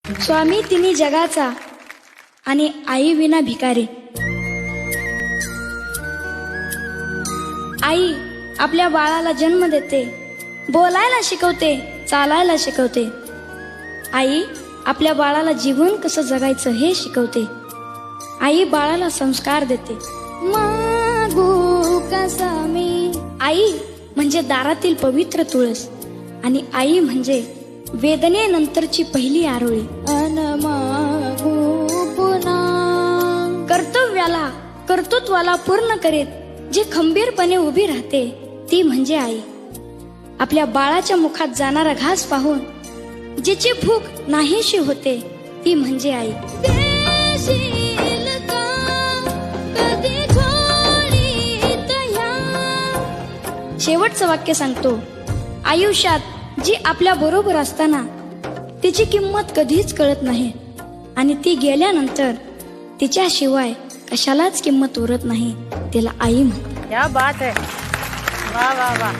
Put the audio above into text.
स्वामी तिन्ही जगाचा आणि आई विना भिकारी. आई आपल्या बाळाला जन्म देते, बोलायला शिकवते, चालायला शिकवते. आई आपल्या बाळाला जीवन कसं जगायचं हे शिकवते. आई बाळाला संस्कार देते. मागू कसा मी. आई म्हणजे दारातील पवित्र तुळस आणि आई म्हणजे वेदनेनंतरची पहिली आरोळी. अन मागू पुन्हा. कर्तृत्वाला पूर्ण करीत जे खंबीरपणे उभी राहते ती म्हणजे आई. आपल्या बाळाच्या मुखात जाणारा घास पाहून जिची भूक नाहीशी होते ती म्हणजे आई. शेवटचं वाक्य सांगतो. आयुष्यात जी आपल्या बरोबर असताना तिची किंमत कधीच कळत नाही आणि ती गेल्यानंतर तिच्याशिवाय कशालाच किंमत उरत नाही. तिला आई म्हणतात. क्या बात है. वा वा वा.